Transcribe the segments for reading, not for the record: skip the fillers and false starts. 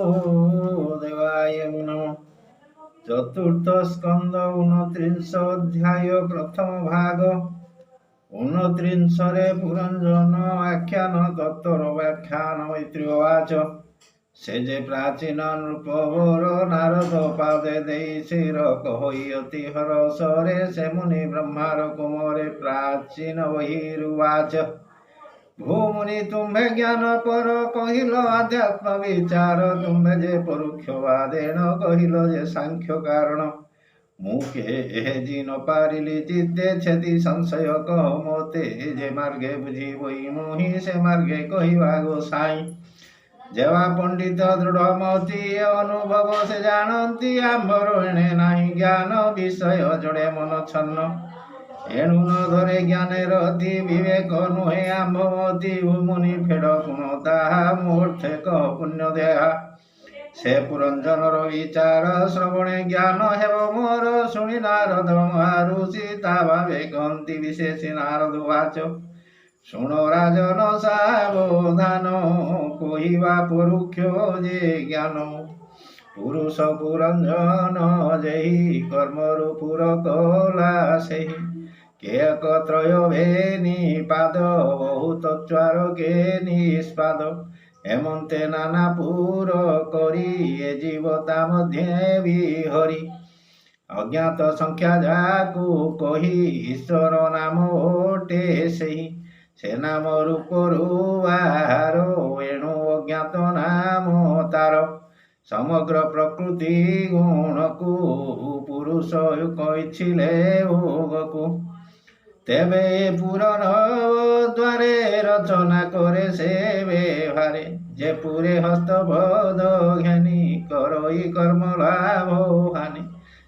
বাসুদেবায় নমঃ। চতুর্থ স্কন্ধ 29 অধ্যায় প্রথম ভাগ। 29ରେ ପୁରଞ୍ଜନ ଆଖ୍ୟାନ ତତ୍ତ୍ୱର ବ୍ୟାଖ୍ୟାନ। ମୈତ୍ରୀ ଉବାଚ। ସେ ଯେ ପ୍ରାଚୀନ ନୃପବର ନାରଦ ପାଦେ ଦେଇ ଶିର କହି ଅତି ହରସରେ ସେ ମୁନି ବ୍ରହ୍ମାର କୁମରେ ପ୍ରାଚୀନ ବହିରୁବାଚ। ଭୂମୁନି ତୁମ୍ଭେ ଜ୍ଞାନ ପର କହିଲ ଆଧ୍ୟାତ୍ମ ବିଚାର, ତୁମ୍ଭେ ଯେ ପରୋକ୍ଷ ବାଦେଣ କହିଲ ଯେ ସାଂଖ୍ୟ କାରଣ। ମୁଁ କେହେଜି ନ ପାରିଲି ଚିତ୍ତେ ଛେଦି ସଂଶୟ କହ ମୋତେ, ଯେ ମାର୍ଗେ ବୁଝି ବହି ମୁହିଁ ସେ ମାର୍ଗେ କହିବା ଗୋସାଇଁ। ଯେବା ପଣ୍ଡିତ ଦୃଢ଼ ମତି ଅନୁଭବ ସେ ଜାଣନ୍ତି, ଆମ୍ଭର ଏଣେ ନାହିଁ ଜ୍ଞାନ ବିଷୟ ଜଣେ ମନ ଛନ୍ନ। ଏଣୁ ନ ଧରେ ଜ୍ଞାନେର ଅତି ବିବେକ ନୁହେଁ ଆମ୍ଭମତି, ଭୂମୁନି ଫେଡ଼ ଗୁଣ ତାହା ମୁହୂର୍ତ୍ତେ କହ ପୁଣ୍ୟ ଦେହା। ସେ ପୁରଞ୍ଜନର ବିଚାର ଶ୍ରବଣେ ଜ୍ଞାନ ହେବ ମୋର, ଶୁଣି ନାରଦ ମହାରୁଷି ତା ଭାବେ କହନ୍ତି ବିଶେଷୀ। ନାରଦ ଉବାଚ। ଶୁଣ ରାଜନ ସାବଧାନ, କହିବା ପରୋକ୍ଷ ଯେ ଜ୍ଞାନ। ପୁରୁଷ ପୁରଞ୍ଜନ ଯେହି କର୍ମରୁ ପୁର କଲା ସେହି। କେକ ତ୍ରୟ ଭେନି ପାଦ ବହୁତ ଚ୍ୱାର କେ ନିଷ୍ପାଦ। ଏମନ୍ତେ ନାନା ପୁର କରି ଏ ଜୀବ ତା ମଧ୍ୟେ ବିହରି। ଅଜ୍ଞାତ ସଂଖ୍ୟା ଯାକୁ କହି ଈଶ୍ୱର ନାମ ଓଟେ ସେହି। ସେ ନାମ ରୂପରୁ ବାହାର, ଏଣୁ ଅଜ୍ଞାତ ନାମ ତାର। ସମଗ୍ର ପ୍ରକୃତି ଗୁଣକୁ ପୁରୁଷ କହିଥିଲେ ଭୋଗକୁ। ତେବେ ପୁରର ଦ୍ୱାରେ ରଚନା କରେ ସେ ବ୍ୟବହାରେ। ଯେ ପୁରେ ହସ୍ତପଦ ଘେନି କରଇ କର୍ମ ଲାଭ ହାନି।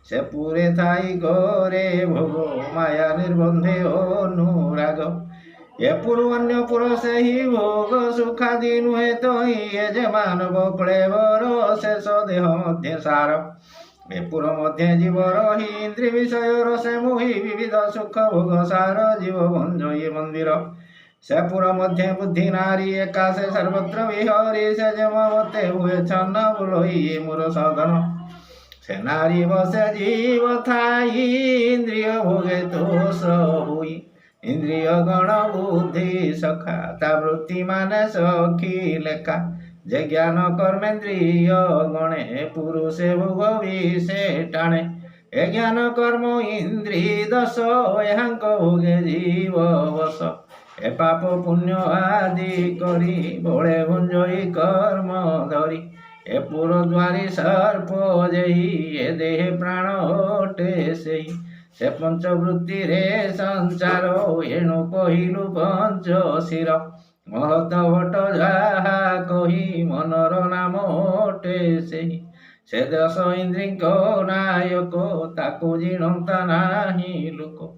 ସେ ପୁରେ ଥାଇ କରେ ଭୋଗ ମାୟା ନିର୍ବନ୍ଧେ ଅନୁରାଗ। ଏ ପୁରୁ ଅନ୍ୟ ପୁର ସେହି ଭୋଗ ସୁଖାଦି ନୁହେଁ ତ ଇଏ ଯେ ମାନବ କ୍ଳେବର ଶେଷ ଦେହ ମଧ୍ୟ ସାର। ଏ ପୁର ମଧ୍ୟ ଜୀବ ରହି ଇନ୍ଦ୍ରି ବିଷୟର ସେ ମୋହି ବିବିଧ ସୁଖ ଭୋଗ ସାର ଜୀବ ଭଞ୍ଜ ଇଏ ମନ୍ଦିର। ସେ ପୁର ମଧ୍ୟ ବୁଦ୍ଧି ନାରୀ ଏକା ସେ ସର୍ବତ୍ର ବିହରି। ସେ ଯେ ମତେ ହୁଏ ଛନ୍ନ ବୁଲ ଇଏ ମୋର ସାଧନ। ସେ ନାରୀ ବସେ ଜୀବ ଥାଇ ଇନ୍ଦ୍ରିୟ ଭୋଗେ ତୋଷ ହୋଇ। ଇନ୍ଦ୍ରିୟ ଗଣ ବୁଦ୍ଧି ସଖା ତା ବୃତ୍ତି ମାନେ ସଖୀ ଲେଖା। ଯେ ଜ୍ଞାନ କର୍ମେନ୍ଦ୍ରିୟ ଗଣେ ପୁରୁଷେ ଭୋଗ ବି ସେ ଟାଣେ। ଏ ଜ୍ଞାନ କର୍ମ ଇନ୍ଦ୍ରି ଦଶ ଏହାଙ୍କ ଭୋଗେ ଜୀବ ବସ। ଏ ପାପ ପୁଣ୍ୟ ଆଦି କରି ବଳେ ଭୁଞ୍ଜଇ କର୍ମ ଧରି। ଏ ପୁର ଦ୍ୱାରୀ ସର୍ପ ଯେହି ଏ ଦେହେ ପ୍ରାଣ ଅଟେ ସେଇ। ସେ ପଞ୍ଚବୃତ୍ତିରେ ସଂଚାର ଏଣୁ କହିଲୁ ପଞ୍ଚ ଶିର। ମହତ ଭଟ ଯାହା କହି ମନର ନାମ ଅଟେ ସେହି। ସେ ଦଶ ଇନ୍ଦ୍ରିଙ୍କ ନାୟକ ତାକୁ ଜିଣନ୍ତା ନାହିଁ ଲୋକ।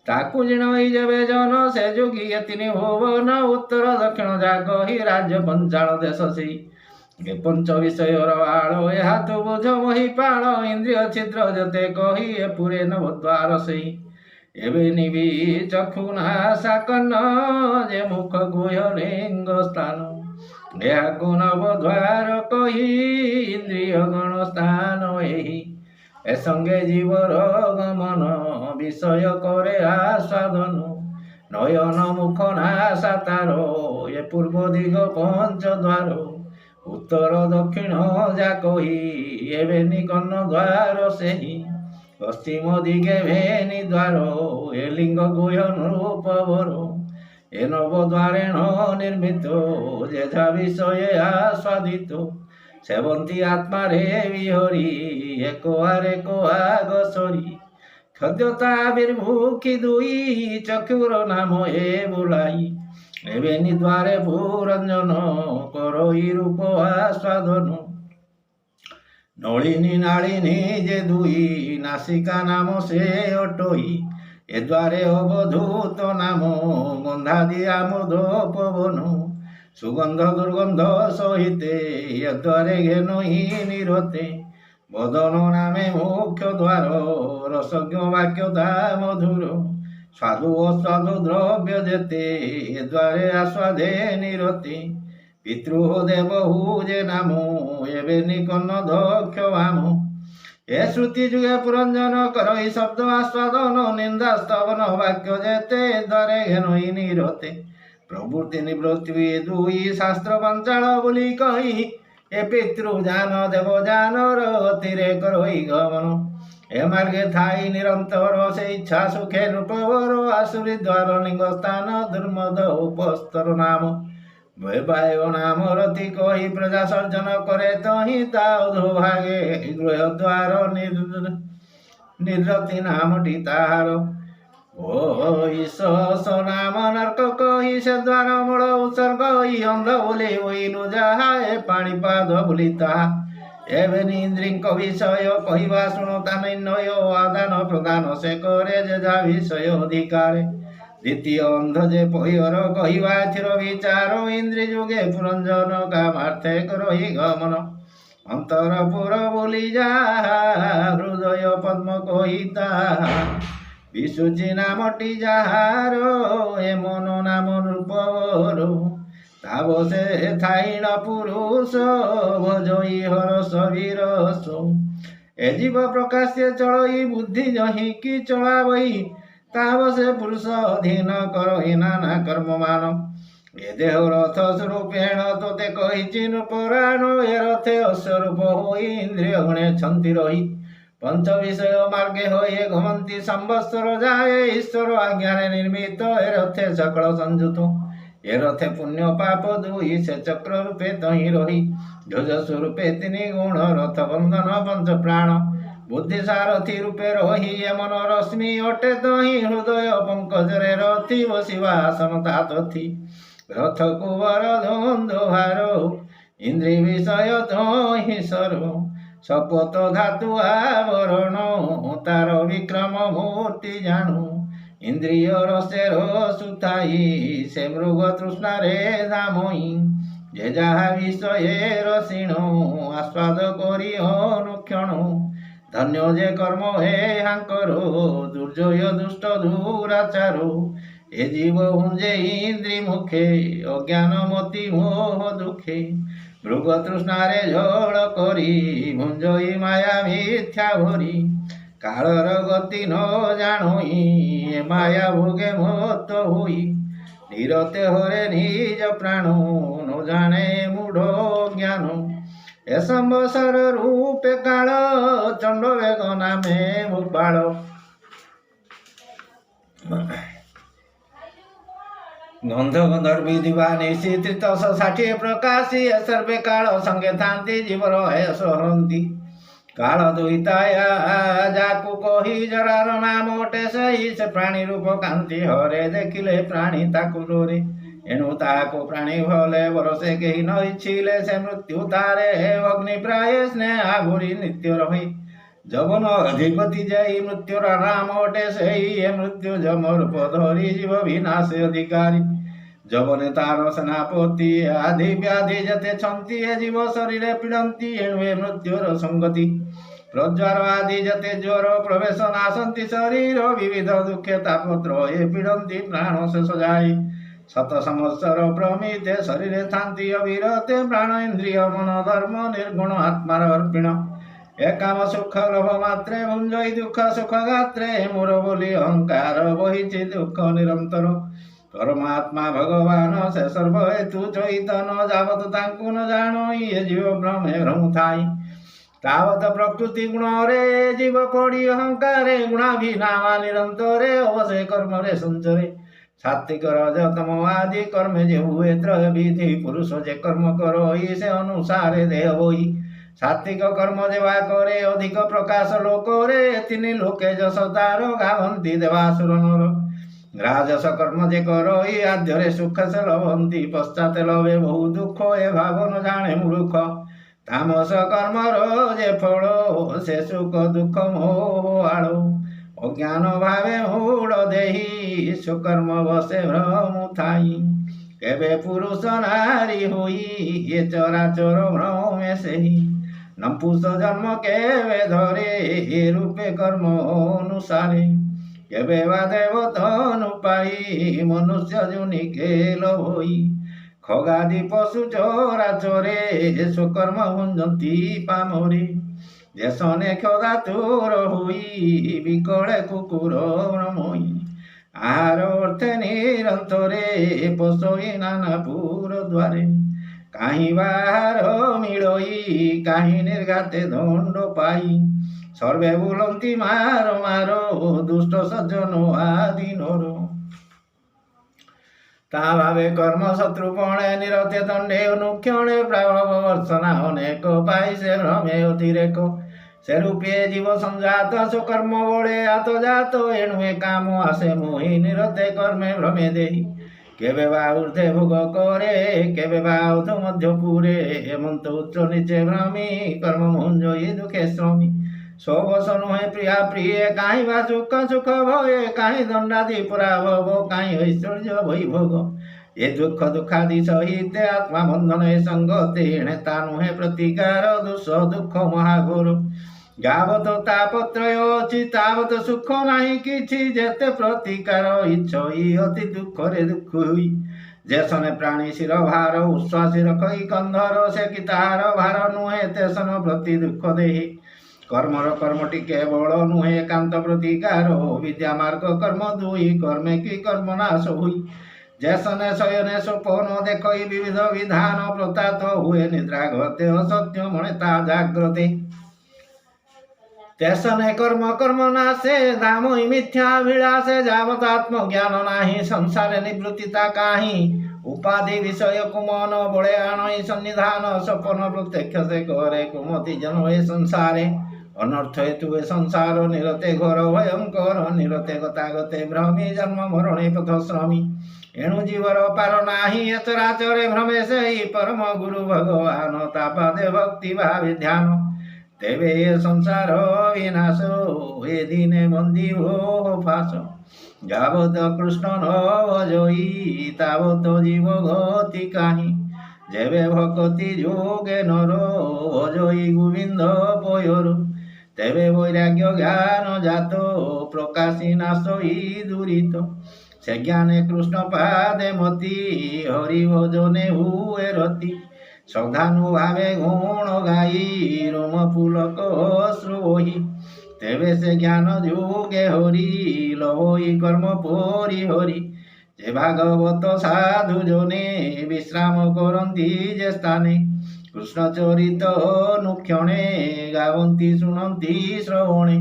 ତାକୁ ଜିଣଇ ଯେବେ ଜନ ସେ ଯୋଗୀ ଏ ତିନି ଭୁବନ। ଉତ୍ତର ଦକ୍ଷିଣ ଯା କହି ରାଜ୍ୟ ପଞ୍ଚାଳ ଦେଶ ସେଇ। ଏ ପଞ୍ଚ ବିଷୟର ଆଳ ଏହା ତୁ ବୁଝ ମହିପାଳ। ଇନ୍ଦ୍ରିୟ ଛିଦ୍ର ଯେତେ କହି ଏ ପୁରେ ନବଦ୍ୱାର ସେଇ। ଏବେ ନିବି ଚକ୍ଷୁ ନାସା କର୍ଣ୍ଣ ଯେ ମୁଖ ଗୁହ୍ୟ ଲିଙ୍ଗ ସ୍ଥାନ। ଏହାକୁ ନବଦ୍ୱାର କହି ଇନ୍ଦ୍ରିୟ ଗଣ ସ୍ଥାନ ଏହି। ଏ ସଙ୍ଗେ ଜୀବର ଗମନ ବିଷୟ କରେ ଆସ୍ୱାଦନ। ନୟନ ମୁଖ ନାସା ତାର ଏ ପୂର୍ବ ଦିଗ ପଞ୍ଚ ଦ୍ୱାର। ଉତ୍ତର ଦକ୍ଷିଣ ଯା କହି ଏ ବେନି କର୍ଣ୍ଣ ଦ୍ୱାର ସେହି। ପଶ୍ଚିମ ଦିଗେ ଭେନି ଦ୍ୱାର ଏ ଲିଙ୍ଗ ଗୁହ୍ୟ ନୃପବର। ଏ ନବଦ୍ୱାରେଣ ନିର୍ମିତ ଯେଝା ବିଷୟ ଆସ୍ୱାଦିତ। ସେବନ୍ତୀ ଆତ୍ମାରେ ବିହରି ଏକ ଆଗସରି। ଖଦ୍ୟତା ବିର୍ଭୁକ୍ଷି ଦୁଇ ଚକ୍ଷୁର ନାମ ଏ ବୁଲାଇ। ଏବେନି ଦ୍ୱାରେ ପୁରଞ୍ଜନ କରଇ ରୂପ ଆସ୍ୱାଦନ। ନଳିନୀ ନାଳିନୀ ଯେ ଦୁଇ ନାସିକା ନାମ ସେ ଅଟଇ। ଏ ଦ୍ୱାରେ ଅବଧୂତ ନାମ ଗନ୍ଧାଦି ଆମୋଦ ପବନ। ସୁଗନ୍ଧ ଦୁର୍ଗନ୍ଧ ସହିତେ ଏ ଦ୍ୱାରେ ଘେନଇ ନିରତେ। ବଦନ ନାମେ ମୁଖ୍ୟ ଦ୍ୱାର ରସଜ୍ଞ ବାକ୍ୟ ତା ମଧୁର। ସ୍ୱାଦୁ ଅସ୍ୱାଦୁ ଦ୍ରବ୍ୟ ଯେତେ ଏ ଦ୍ୱାରେ ଆସ୍ୱାଦେ ନିରତେ। ପିତୃ ଦେବହୁ ଯେ ନାମ ଏବେ ନିକନ ଦକ୍ଷ ଭାମ ଏ ଶ୍ରୁତି ଯୁଗେ ପୁରଞ୍ଜନ କରଇ ଶବ୍ଦ ଆସ୍ୱାଦନ ନିନ୍ଦା ସ୍ତବନ ବାକ୍ୟ ଯେତେ ଦ୍ୱାରେ ଘେନଇ ନିରତେ ପ୍ରବୃତ୍ତି ନିବୃତ୍ତି ଦୁଇ ଶାସ୍ତ୍ର ପଞ୍ଚାଳ ବୋଲି କହି ଏ ପିତୃ ଜାନ ଦେବ ଜାନର ଅତିରେ କରଇ ଗମନ ଏ ମାର୍ଗେ ଥାଇ ନିରନ୍ତର ସେ ଇଚ୍ଛା ସୁଖେ ନୃପବର ଆସୁରି ଦ୍ୱାର ଲିଙ୍ଗ ସ୍ଥାନ ଦୁର୍ମଦ ଉପସ୍ତର ନାମ ବୈବାୟ ନାମ ରତି କହି ପ୍ରଜା ସର୍ଜନ କରେ ତହିଁ ତା ଅଧୋଭାଗେ ଗୃହ ଦ୍ୱାର ନିର୍ରତି ନାମଟି ତାହାର ଓ ଈଶ ନାମ ନର୍କ କହି ସେ ଦ୍ୱାର ମୂଳ ଉତ୍ସର୍ଗ ଅନ୍ଧ ବୋଲି ବୋଇଲୁ ଯାହା ଏ ପାଣିପାଦ ବୋଲି ତାହା ଏବେ ଇନ୍ଦ୍ରୀଙ୍କ ବିଷୟ କହିବା ଶୁଣ ତା ନିର୍ଣ୍ଣୟ ଆଦାନ ପ୍ରଦାନ ସେ କରେ ଯେ ଯା ବିଷୟ ଅଧିକାରେ ଦ୍ୱିତୀୟ ଅନ୍ଧ ଯେ ପହିର କହିବା ଏଥିର ବିଚାର ଇନ୍ଦ୍ରି ଯୁଗେ ପୁରଞ୍ଜନ କାମାର୍ଥେ କରହି ଗମନ ଅନ୍ତର ପୁର ବୋଲି ଯାହା ହୃଦୟ ପଦ୍ମ କହି ତାହା ବିଶୁଚି ନାମଟି ଯାହାର ଏ ମନ ନାମ ନୃପର ତାବ ସେ ଥାଇଣ ପୁରୁଷ ଭଜଇ ହରସ ବିରସ ଏ ଜୀବ ପ୍ରକାଶ୍ୟ ଚଳଇ ବୁଦ୍ଧି ଜହି କି ଚଳାବଇ ତାବ ସେ ପୁରୁଷ ଅଧୀନ କରହି ନାନା କର୍ମମାନ ଏ ଦେହ ରଥ ସ୍ୱରୂପେଣ ତୋତେ କହିଛି ନୃପରାଣ ଏ ରଥେ ଅସ୍ୱରୂପ ହୋଇ ଇନ୍ଦ୍ରିୟ ଗଣେଛନ୍ତି ରହି ପଞ୍ଚ ବିଷୟ ମାର୍ଗେ ହୋଇ ଘମନ୍ତି ସମ୍ବତ୍ସର ଯାଏ ଈଶ୍ୱର ଆଜ୍ଞାରେ ନିର୍ମିତ ଏ ରଥେ ସକଳ ସଂଯୁତ ଏ ରଥେ ପୁଣ୍ୟ ପାପ ଦୁଇ ସେ ଚକ୍ର ରୂପେ ତହିଁ ରହି ଧ୍ୱଜ ସ୍ୱରୂପେ ତିନି ଗୁଣ ରଥ ବନ୍ଧନ ପଞ୍ଚ ପ୍ରାଣ ବୁଦ୍ଧି ସାରଥି ରୂପେ ରହି ଏ ମନ ରଶ୍ମି ଅଟେ ତହିଁ ହୃଦୟ ପଙ୍କଜରେ ରଥି ବସିବା ଆସନ ତା ତଥି ରଥ କୁବର ଧୁନ୍ଧୁହାର ଇନ୍ଦ୍ରି ବିଷୟ ତହିଁ ସର ଶପଥ ଧାତୁ ଆବରଣ ତାର ବିକ୍ରମ ମୂର୍ତ୍ତି ଜାଣୁ ଇନ୍ଦ୍ରିୟ ରସେର ସୁଥାଇ ସେ ମୃଗ ତୃଷ୍ଣାରେ ଧାମଇ ଯେ ଯାହା ବିଷୟ ରସିଣ ଆସ୍ୱାଦ କରି ଅନୁକ୍ଷଣ ଧନ୍ୟ ଯେ କର୍ମ ହେ ହାଙ୍କର ଦୁର୍ଜୟ ଦୁଷ୍ଟ ଦୁରାଚାର ଏ ଜୀବ ହୁଞ୍ଜେ ଇନ୍ଦ୍ରି ମୁଖେ ଅଜ୍ଞାନ ମତି ମୋହ ଦୁଃଖେ ମୃଗ ତୃଷ୍ଣାରେ ଝଳ କରି ଭୁଞ୍ଜଇ ମାୟା ମିଥ୍ୟା ଭରି କାଳର ଗତି ନ ଜାଣଇ ଏ ମାୟା ଭୋଗେ ମତ ହୋଇ ନିରତେ ହରେ ନିଜ ପ୍ରାଣ ନ ଜାଣେ ମୂଢ଼ ଜ୍ଞାନ ଏ ସମ୍ବସର ରୂପେ କାଳ ଚଣ୍ଡ ବେଗ ନାମେ ଭୂପାଳ ଗନ୍ଧ ଗନ୍ଧର୍ବି ଦିବା ନିଶି 360 ପ୍ରକାଶୀ ଏ ସର୍ବେ କାଳ ସଙ୍ଗେ ଥାନ୍ତି ଜୀବର ହେସ ହରନ୍ତି କାଳ ଦୁଇତାୟା ଯାକୁ କହି ଜରାର ନାମ ଅଟେ ସେହି ସେ ପ୍ରାଣୀ ରୂପ କାନ୍ତି ହରେ ଦେଖିଲେ ପ୍ରାଣୀ ତାକୁ ଡୋରେ ଏଣୁ ତାହାକୁ ପ୍ରାଣୀ ଭଲେ ବରସେ କେହି ନ ଇଚ୍ଛିଲେ ସେ ମୃତ୍ୟୁ ତାରେ ଅଗ୍ନି ପ୍ରାୟ ସ୍ନେହା ଭୁରି ନିତ୍ୟ ରହି ଯବନ ଅଧିପତି ଯାଇ ମୃତ୍ୟୁର ନାମ ଅଟେ ସେହି ଏ ମୃତ୍ୟୁ ଯମ ରୂପ ଧରି ଜୀବ ବିନାଶ ଅଧିକାରୀ ଯବନେ ତାର ସେନାପତି ଆଦି ବ୍ୟାଧି ଯେତେ ଛନ୍ତି ଏ ଜୀବ ଶରୀରେ ପୀଡ଼ନ୍ତି ଏଣୁ ଏ ମୃତ୍ୟୁର ସଙ୍ଗତି ପ୍ରଜ୍ୱାର ଆଦି ଯେତେ ଜ୍ୱର ପ୍ରବେଶ ନାଶନ୍ତି ଶରୀର ବିବିଧ ଦୁଃଖେ ତାପତ୍ର ଏ ପୀଡ଼ନ୍ତି ପ୍ରାଣ ଶେଷ ଯାଇ ଶତ ସଂବତ୍ସର ପ୍ରମିତେ ଶରୀରେ ଥାନ୍ତି ଅବିରତେ ପ୍ରାଣ ଇନ୍ଦ୍ରିୟ ମନ ଧର୍ମ ନିର୍ଗୁଣ ଆତ୍ମାର ଅର୍ପିଣ ଏ କାମ ସୁଖ ଲୋଭ ମାତ୍ରେ ଭୁଞ୍ଜଇ ଦୁଃଖ ସୁଖ ଗାତ୍ରେ ମୋର ବୋଲି ଅହଙ୍କାର ବହିଛି ଦୁଃଖ ନିରନ୍ତର ପରମାତ୍ମା ଭଗବାନ ସେ ସର୍ବ ହେତୁ ଚୈତନ ଯାବତ ତାଙ୍କୁ ନ ଜାଣଇ ଏ ଜୀବ ଭ୍ରମେ ଭ୍ରମୁଥାଇ ତାବତ ପ୍ରକୃତି ଗୁଣରେ ଜୀବ ପଡ଼ି ଅହଙ୍କାରେ ଗୁଣାଭିନାମା ନିରନ୍ତରେ ଅବଶ୍ୟ କର୍ମରେ ସଞ୍ଚରେ ସାତ୍विक रजतम आदि कर्म जे हुए त्रय विधि पुरुष जे कर्म करई से अनुसारे देह बोई सात्विक कर्म जेवा करे अधिक प्रकाश लोकरे तिनि लोके जस तार गावंती देवासुर नर राजस कर्म जे करई आद्ୟରେ सुख से लभंती पश्चात लभे बहु दुख ए भाव न जाने मूर्ख तामस कर्मर जे फल से सुख दुख मोह आलो अज्ञान भावे मूढ़ देही सुकर्म बसे भ्रमु थाई केबे पुरुष नारी होई ये चराचर भ्रमे सेही नपुंस जन्म केबे धरे ये रूपे कर्म अनुसारे केबे वा देवतनु पाई मनुष्य जुनि केल होई ଖଗାଦି ପଶୁ ଚରାଚରେ ସ୍ୱକର୍ମ ଭୁଞ୍ଜନ୍ତି ପାମରେ ଦେଶନେ କ୍ଷଦାତୁର ହୋଇ ବିକଳେ କୁକୁର ଭ୍ରମଇ ଆହାର ଅର୍ଥେ ନିରନ୍ତରେ ପଶଇ ନାନାପୁର ଦ୍ୱାରେ କାହିଁ ବାହାର ମିଳଇ କାହିଁ ନିର୍ଘାତେ ଦଣ୍ଡ ପାଇ ସର୍ବେ ବୁଲନ୍ତି ମାର ମାର ଦୁଷ୍ଟ ସଜ୍ଜନ ଆଦିନର ତା ଭାବେ କର୍ମ ଶତ୍ରୁପଣେ ନିରତେ ଦଣ୍ଡେ ଅନୁକ୍ଷଣେ ପ୍ରାଭବ ବର୍ଷନା ଅନେକ ପାଇ ସେ ଭ୍ରମେ ଅତିରେକ ସେ ରୂପେ ଜୀବ ସଂଜାତ ସ୍ୱକର୍ମ ବଳେ ଆତଜାତ ଏଣୁ ଏ କାମ ଆସେ ମୋହି ନିରତେ କର୍ମେ ଭ୍ରମେ ଦେଇ କେବେ ବା ঊর্ধ্বে ভোগ করে কেবে বা অধ মধ্য পুরে হেমন্ত উচ্চ নিচে ভ্রমি কর্ম মঞ্জয়ী দুঃখে শ্রমী সবস নহে প্রিয়া প্রিয়ে কাহি বা সুখ সুখ ভয়ে কাহি দণ্ডাদি পরাভব কাহি ঐশ্বর্য বৈভোগ এ দুঃখ দুঃখাদি সহিতে আত্মা বন্ধন এ সঙ্গতে এণে তা নুহে প্রতিকার দুঃখ দুঃখ মহাঘোর যাবত তাপত্রয় অছি তাবত সুখ নাহি কিছু যেতে প্রতিকার ইচ্ছই অতি দুঃখরে দুঃখ হই যেসনে প্রাণী শির ভার উচ্ছ্বাসী রখই কন্ধর সে কি তাহার ভার নুহে তেসন প্রতি দুঃখ দেহি কর্মর কর্মটি কেবল নুহে একান্ত প্রতিকার বিদ্যা মার্গ কর্ম দুই কর্মে কি কর্ম নাশ হুই যেসনে শয়নে স্বপন দেখই বিবিধ বিধান প্রতাত হুয়ে নিদ্রা ঘতে অসত্য মনে তা জাগ্রতে তেসনে কর্ম কর্ম নাশে দামই মিথ্যাভিলাষে যাবত আত্মজ্ঞান নাহি সংসারে নিবৃত্তিতা কাহি উপাধি বিষয় কুমন বলে আনই সন্নিধান স্বপন প্রত্যক্ষ সে করে কুমতি জন এ সংসারে অনর্থ হেতু এ সংসার নিরতে ঘোর ভয়ঙ্কর নিরতে গতাগতে ভ্রমি জন্ম মরণে পথ শ্রমী এণু জীবর পার নাহি এ চরাচরে ভ্রমে সেই পরম গুরু ভগবান তাপাদে ভক্তি ভাবে ধ্যান তেবে এ সংসার বিনাশ এ দিনে বন্দী হো ফাঁস যাবত কৃষ্ণ ন ভজই তাবত জীব গতি কাহি যেবে ভকতি যোগে নর ভজই গোবিন্দ পয়র তেবে বৈরাগ্য জ্ঞান জাত প্রকাশী নাশই দূরিত সে জ্ঞানে কৃষ্ণ পাদে মতি হরি ভজনে হুয়ে রতি শ্রদ্ধানুভাবে গুণ গাই রোম পুলক শ্রুবহি তেবে সে জ্ঞান যোগে হরি লবই কর্ম পরি হরি যে ভাগবত সাধু জনে বিশ্রাম করন্তি যে স্থানে কৃষ্ণ চরিত অনুক্ষণে গাবন্তি শুনন্তি শ্রবণে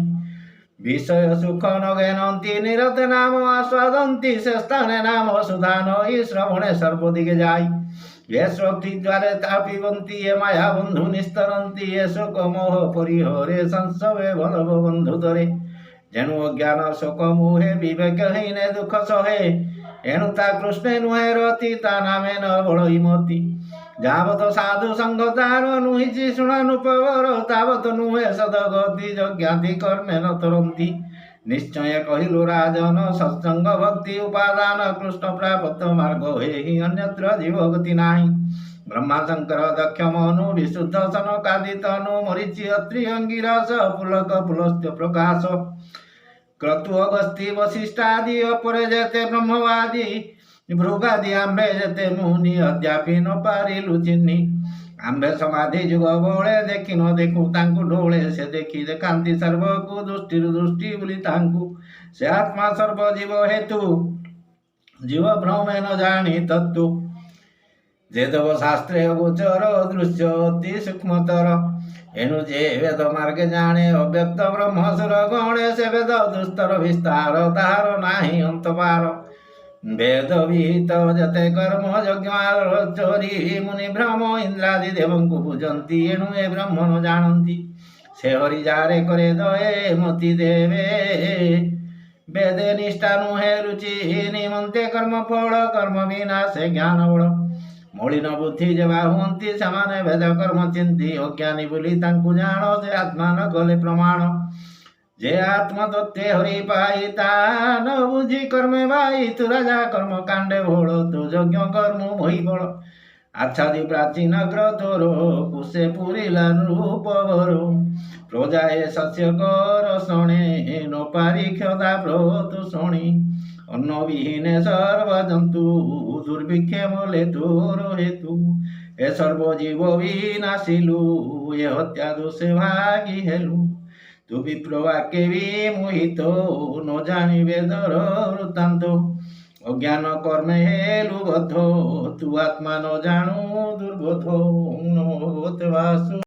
বিষয় সুখ নগেনন্তি নিরতে নাম আস্বাদন্তি সে স্থানে নাম সুধানই শ্রবণে সর্বদিকে যাই এ শক্তি দ্বারে তা পিবন্তি এ মায়া বন্ধু নিস্তরন্তি এ শোক মোহ পরিহরে সংসবে বলব বন্ধু ধরে যেনু অজ্ঞান শোক মোহে বিবেকহীনে দুঃখ সহে এণু তা কৃষ্ণে নুহে রতি তা নামে ন বড়ই মতি যাবত সাধু সঙ্গ তার নুহিছি শুଣାনুপবর তাবত নুহে সদগতি যজ্ঞাতি কর্মে ন তরন্তি নিশ্চয় কহিলু রাজন সৎসঙ্গ ভক্তি উপাদান কৃষ্ণ প্রাপ্ত মার্গ হি অন্যত্র জীবগতি নাই ব্রহ্মা শঙ্কর দক্ষ মনু বিশুদ্ধ সনকাদি তনু মরিচি অত্রি অঙ্গিরস পুলক পুলস্ত্য প্রকাশ ক্রতু অগস্তি বশিষ্ঠাদি অপরে যেতে ব্রহ্মবাদী ভৃগাদি আম্বে যেতে মুনি অদ্যাপি ন পারিলু চিহ্নি আম্বে সমাধি যুগ বଳେ দেখি ନ ଦେଖୁ ତାଙ୍କୁ ଢୋଳେ ସେ ଦେଖି ଦେଖାନ୍ତି ସର୍ବକୁ ଦୃଷ୍ଟିରୁ ଦୃଷ୍ଟି ବୋଲି ତାଙ୍କୁ ସେ ଆତ୍ମା ସର୍ବଜୀବ ହେତୁ ଜୀବ ଭ୍ରମେ ନ ଜାଣି ତତ୍ତ୍ୱ ଯେ ଦେବ ଶାସ୍ତ୍ରେ ଗୋଚର ଦୃଶ୍ୟ ଅତି ସୂକ୍ଷ୍ମତର ଏଣୁ ଯେ ବେଦ ମାର୍ଗେ ଜାଣେ ଅବ୍ୟକ୍ତ ବ୍ରହ୍ମସୁର ଗଣେ ସେ ବେଦ ଦୁସ୍ତର ବିସ୍ତାର ତାହାର ନାହିଁ ଅନ୍ତପାର বেদ বিহিত যেতে কর্ম যজ্ঞ চরি মুনি ব্রহ্ম ইন্দ্রাদি দেবଙ୍କୁ ପୂଜନ୍ତି ଏଣୁ ଏ ବ୍ରହ୍ମଣ ଜାଣନ୍ତି ସେ ହରି ଯାରେ କରେ ଦଏ ମତି ଦେବେ ବେଦେ ନିଷ୍ଠା ନୁହେଁ ରୁଚି ନିମନ୍ତେ କର୍ମ ଫଳ କର୍ମ ବିନା ସେ ଜ୍ଞାନ ବଳ ମଳିନ ବୁଦ୍ଧି ଯେବା ହୁଅନ୍ତି ସେମାନେ ବେଦ କର୍ମ ଚିନ୍ତି ଅଜ୍ଞାନୀ ବୋଲି ତାଙ୍କୁ ଜାଣ ସେ ଆତ୍ମା ନ ଗଲେ ପ୍ରମାଣ যে আত্মতত্ত্বে হরি পাই তা ন বুঝি কর্মে ভাই তু রাজা কর্ম কাণ্ডে ভোল তু যজ্ঞ কর্ম মহি বল আচ্ছাদি প্রাচীন গ্রথর কুশে পুরিলা রূপবর প্রজায়ে শস্য কর শোণে ন পারি ক্ষদা ব্রত শোণি অন্নবিহীনে সর্বজন্তু দুর্ভিক্ষে মলে তোর হেতু এ সর্বজীব বিনাশিলু এ হত্যা দোষে ভাগি হেলু তু বিপ্রবাক্যে বিমোহিত ন জানিবে দর বৃত্তান্ত অজ্ঞান কর্মে হেলু বদ্ধ তু আত্মা ন জানু দুর্বোধ নমো ভগবতে বাসু